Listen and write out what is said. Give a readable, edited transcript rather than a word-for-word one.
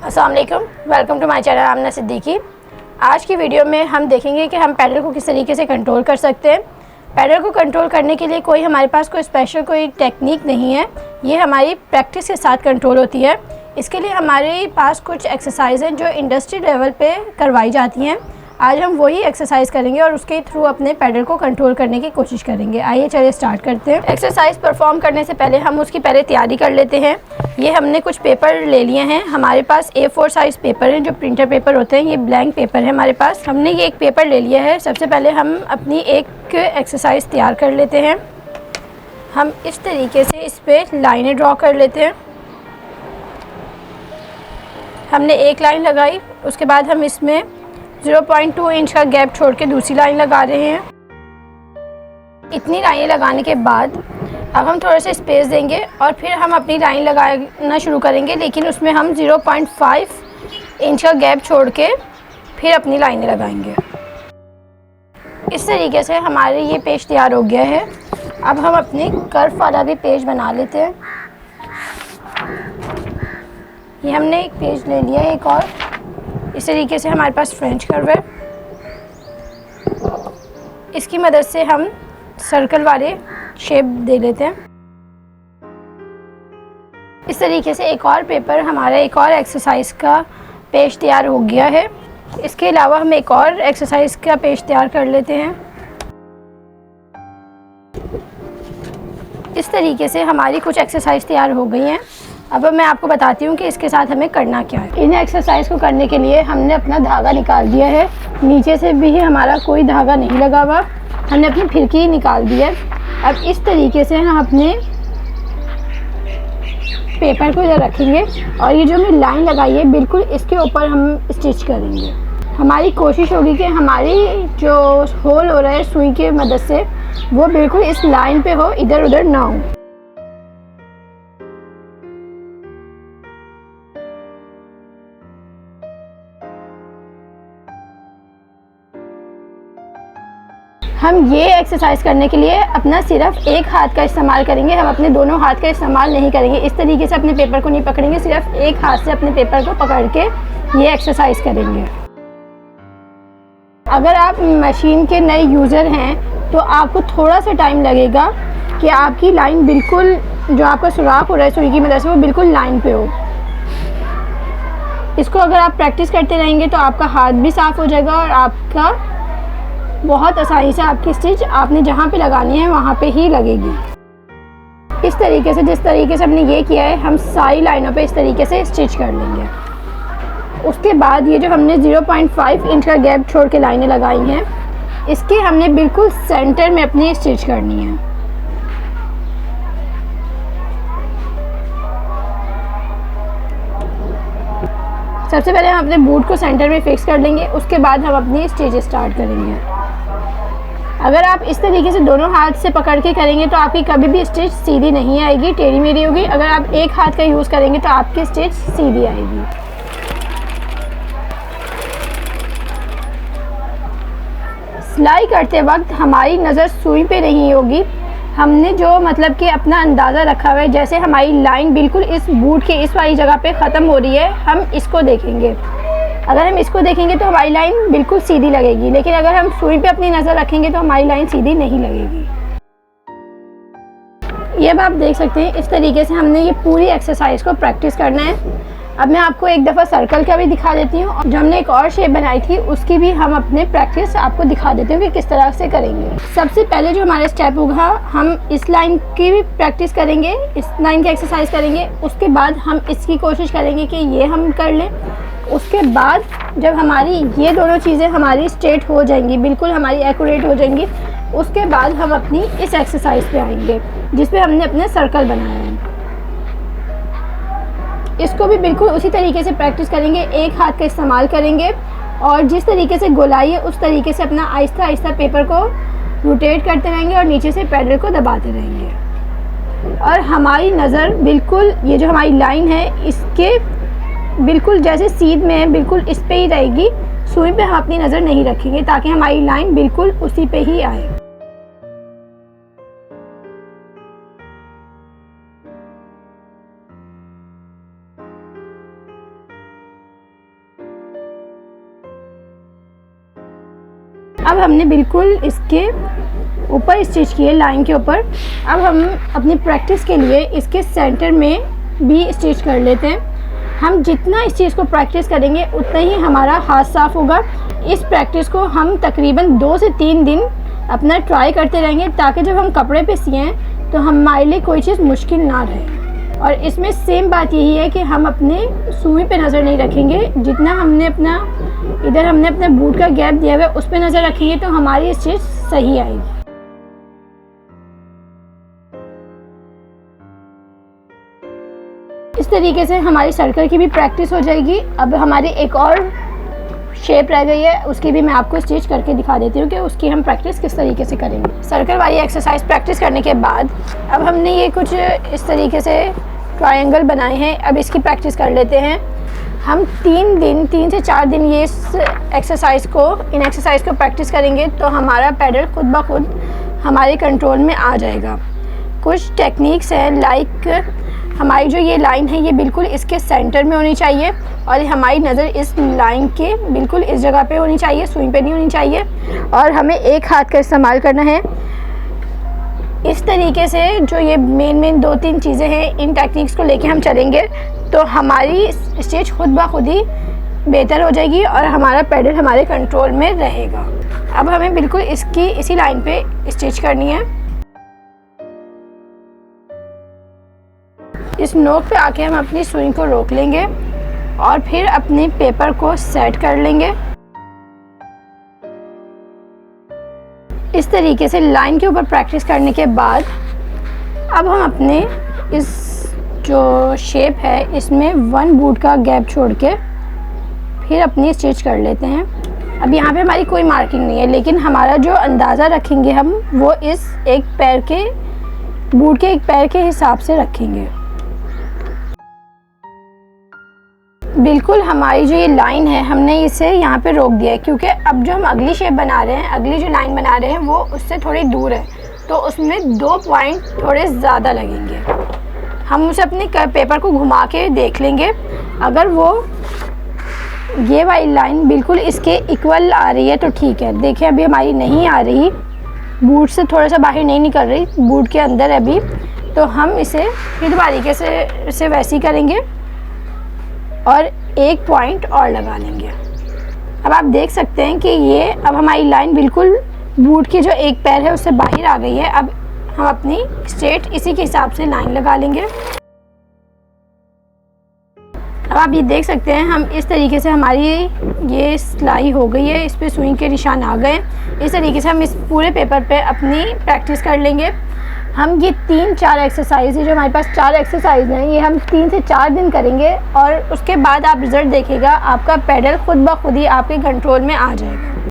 अस्सलाम वालेकुम, welcome to my channel आमना सिद्दीकी। आज की वीडियो में हम देखेंगे कि हम पैडल को किस तरीके से कंट्रोल कर सकते हैं। पैडल को कंट्रोल करने के लिए हमारे पास कोई स्पेशल टेक्निक नहीं है, ये हमारी प्रैक्टिस के साथ कंट्रोल होती है। इसके लिए हमारे पास कुछ एक्सरसाइज हैं जो इंडस्ट्री लेवल पे करवाई जाती हैं। आज हम वही एक्सरसाइज करेंगे और उसके थ्रू अपने पैडल को कंट्रोल करने की कोशिश करेंगे। आइए चलिए स्टार्ट करते हैं। एक्सरसाइज परफॉर्म करने से पहले हम उसकी तैयारी कर लेते हैं। ये हमने कुछ पेपर ले लिए हैं। हमारे पास A4 साइज़ पेपर हैं, जो प्रिंटर पेपर होते हैं। ये ब्लैंक पेपर है हमारे पास। हमने ये एक पेपर ले लिया है। सबसे पहले हम अपनी एक एक्सरसाइज तैयार कर लेते हैं। हम इस तरीके से इस पर लाइनें ड्रॉ कर लेते हैं। हमने एक लाइन लगाई, उसके बाद हम इसमें 0.2 इंच का गैप छोड़ के दूसरी लाइन लगा रहे हैं। इतनी लाइनें लगाने के बाद अब हम थोड़ा सा स्पेस देंगे और फिर हम अपनी लाइन लगाना शुरू करेंगे, लेकिन उसमें हम 0.5 इंच का गैप छोड़ के फिर अपनी लाइनें लगाएंगे। इस तरीके से हमारे ये पेज तैयार हो गया है। अब हम अपने कर्व वाला भी पेज बना लेते हैं। ये हमने एक पेज ले लिया है एक और। इस तरीके से हमारे पास फ्रेंच कर्व है। इसकी मदद से हम सर्कल वाले शेप दे लेते हैं। इस तरीके से एक और पेपर हमारा एक और एक्सरसाइज का पेज तैयार हो गया है। इसके अलावा हम एक और एक्सरसाइज का पेज तैयार कर लेते हैं। इस तरीके से हमारी कुछ एक्सरसाइज तैयार हो गई हैं। अब मैं आपको बताती हूँ कि इसके साथ हमें करना क्या है। इन एक्सरसाइज को करने के लिए हमने अपना धागा निकाल दिया है। नीचे से भी हमारा कोई धागा नहीं लगा हुआ, हमने अपनी फिरकी निकाल दी है। अब इस तरीके से हम अपने पेपर को इधर रखेंगे और ये जो हमने लाइन लगाई है बिल्कुल इसके ऊपर हम स्टिच करेंगे। हमारी कोशिश होगी कि हमारी जो होल हो रहा है सुई की मदद से वो बिल्कुल इस लाइन पे हो, इधर उधर ना हो। हम ये एक्सरसाइज करने के लिए अपना सिर्फ एक हाथ का इस्तेमाल करेंगे। हम अपने दोनों हाथ का इस्तेमाल नहीं करेंगे। इस तरीके से अपने पेपर को नहीं पकड़ेंगे, सिर्फ एक हाथ से अपने पेपर को पकड़ के ये एक्सरसाइज करेंगे। अगर आप मशीन के नए यूज़र हैं तो आपको थोड़ा सा टाइम लगेगा कि आपकी लाइन बिल्कुल, जो आपका सुराख हो रहा है सुई की मदद से, वो बिल्कुल लाइन पे हो। इसको अगर आप प्रैक्टिस करते रहेंगे तो आपका हाथ भी साफ़ हो जाएगा और आपका बहुत आसानी से आपकी स्टिच आपने जहाँ पे लगानी है वहाँ पे ही लगेगी। इस तरीके से, जिस तरीके से हमने ये किया है, हम सारी लाइनों पे इस तरीके से स्टिच कर लेंगे। उसके बाद ये जो हमने 0.5 इंच का गैप छोड़ के लाइनें लगाई हैं, इसके हमने बिल्कुल सेंटर में अपनी स्टिच करनी है। सबसे पहले हम अपने बूट को सेंटर में फिक्स कर लेंगे, उसके बाद हम अपनी स्टिच स्टार्ट करेंगे। अगर आप इस तरीके से दोनों हाथ से पकड़ के करेंगे तो आपकी कभी भी स्टिच सीधी नहीं आएगी, टेढ़ी मेढ़ी होगी। अगर आप एक हाथ का यूज़ करेंगे तो आपकी स्टिच सीधी आएगी। सिलाई करते वक्त हमारी नज़र सुई पे नहीं होगी। हमने जो मतलब कि अपना अंदाज़ा रखा हुआ है, जैसे हमारी लाइन बिल्कुल इस बूट के इस वाली जगह पे ख़त्म हो रही है, हम इसको देखेंगे। अगर हम इसको देखेंगे तो हमारी लाइन बिल्कुल सीधी लगेगी, लेकिन अगर हम सुई पे अपनी नज़र रखेंगे तो हमारी लाइन सीधी नहीं लगेगी। ये अब आप देख सकते हैं, इस तरीके से हमने ये पूरी एक्सरसाइज को प्रैक्टिस करना है। अब मैं आपको एक दफ़ा सर्कल का भी दिखा देती हूँ। जो हमने एक और शेप बनाई थी उसकी भी हम अपने प्रैक्टिस आपको दिखा देते हैं कि किस तरह से करेंगे। सबसे पहले जो हमारा स्टेप होगा, हम इस लाइन की भी प्रैक्टिस करेंगे, इस लाइन की एक्सरसाइज करेंगे। उसके बाद हम इसकी कोशिश करेंगे कि ये हम कर लें। उसके बाद जब हमारी ये दोनों चीज़ें हमारी स्ट्रेट हो जाएंगी, बिल्कुल हमारी एक्यूरेट हो जाएंगी, उसके बाद हम अपनी इस एक्सरसाइज पे आएंगे जिसपे हमने अपने सर्कल बनाया है। इसको भी बिल्कुल उसी तरीके से प्रैक्टिस करेंगे, एक हाथ का इस्तेमाल करेंगे और जिस तरीके से गोलाई है उस तरीके से अपना आहिस्ता आहिस्ता पेपर को रोटेट करते रहेंगे और नीचे से पैडल को दबाते रहेंगे। और हमारी नज़र बिल्कुल ये जो हमारी लाइन है इसके बिल्कुल जैसे सीध में है, बिल्कुल इस पे ही रहेगी। सुई पे हम अपनी नज़र नहीं रखेंगे ताकि हमारी लाइन बिल्कुल उसी पे ही आए। अब हमने बिल्कुल इसके ऊपर स्टिच किए लाइन के ऊपर। अब हम अपनी प्रैक्टिस के लिए इसके सेंटर में भी स्टिच कर लेते हैं। हम जितना इस चीज़ को प्रैक्टिस करेंगे उतना ही हमारा हाथ साफ़ होगा। इस प्रैक्टिस को हम तकरीबन 2 से 3 दिन अपना ट्राई करते रहेंगे, ताकि जब हम कपड़े पे सिएं तो हमारे लिए कोई चीज़ मुश्किल ना रहे। और इसमें सेम बात यही है कि हम अपने सुई पे नज़र नहीं रखेंगे, जितना हमने अपना बूट का गैप दिया हुआ है उस पर नज़र रखेंगे तो हमारी स्टिच सही आएगी। इस तरीके से हमारी सर्कल की भी प्रैक्टिस हो जाएगी। अब हमारी एक और शेप रह गई है, उसकी भी मैं आपको स्टिच करके दिखा देती हूँ कि उसकी हम प्रैक्टिस किस तरीके से करेंगे। सर्कल वाली एक्सरसाइज प्रैक्टिस करने के बाद अब हमने ये कुछ इस तरीके से ट्रायंगल बनाए हैं। अब इसकी प्रैक्टिस कर लेते हैं। हम 3 से 4 दिन ये इन एक्सरसाइज को प्रैक्टिस करेंगे तो हमारा पैडल खुद ब खुद हमारे कंट्रोल में आ जाएगा। कुछ टेक्निक्स हैं, लाइक हमारी जो ये लाइन है ये बिल्कुल इसके सेंटर में होनी चाहिए और हमारी नज़र इस लाइन के बिल्कुल इस जगह पे होनी चाहिए, सुई पे नहीं होनी चाहिए। और हमें एक हाथ का इस्तेमाल करना है। इस तरीके से जो ये मेन 2-3 चीज़ें हैं, इन टेक्निक्स को लेके हम चलेंगे तो हमारी स्टिच खुद ब खुद ही बेहतर हो जाएगी और हमारा पैडल हमारे कंट्रोल में रहेगा। अब हमें बिल्कुल इसी लाइन पे स्टिच करनी है। इस नोक पे आके हम अपनी सुई को रोक लेंगे और फिर अपने पेपर को सेट कर लेंगे। इस तरीके से लाइन के ऊपर प्रैक्टिस करने के बाद अब हम अपने इस जो शेप है इसमें 1 बूट का गैप छोड़ के फिर अपनी स्टिच कर लेते हैं। अब यहाँ पे हमारी कोई मार्किंग नहीं है, लेकिन हमारा जो अंदाज़ा रखेंगे हम वो इस बूट के एक पैर के हिसाब से रखेंगे। बिल्कुल हमारी जो ये लाइन है हमने इसे यहाँ पे रोक दिया है, क्योंकि अब जो हम अगली शेप बना रहे हैं, अगली जो लाइन बना रहे हैं वो उससे थोड़ी दूर है, तो उसमें 2 पॉइंट थोड़े ज़्यादा लगेंगे। हम उसे अपने पेपर को घुमा के देख लेंगे। अगर वो ये वाली लाइन बिल्कुल इसके इक्वल आ रही है तो ठीक है। देखिए अभी हमारी नहीं आ रही, बूट से थोड़ा सा बाहर नहीं निकल रही, बूट के अंदर है अभी, तो हम इसे फिर बारीकी से वैसे ही करेंगे और 1 पॉइंट और लगा लेंगे। अब आप देख सकते हैं कि ये अब हमारी लाइन बिल्कुल बूट की जो एक पैर है उससे बाहर आ गई है। अब हम अपनी स्ट्रेट इसी के हिसाब से लाइन लगा लेंगे। अब आप ये देख सकते हैं हम इस तरीके से हमारी ये सिलाई हो गई है, इस पे सुई के निशान आ गए। इस तरीके से हम इस पूरे पेपर पे अपनी प्रैक्टिस कर लेंगे। हम ये 3-4 एक्सरसाइज है, जो हमारे पास 4 एक्सरसाइज हैं, ये हम 3 से 4 दिन करेंगे और उसके बाद आप रिज़ल्ट देखिएगा, आपका पैडल खुद ब खुद ही आपके कंट्रोल में आ जाएगा।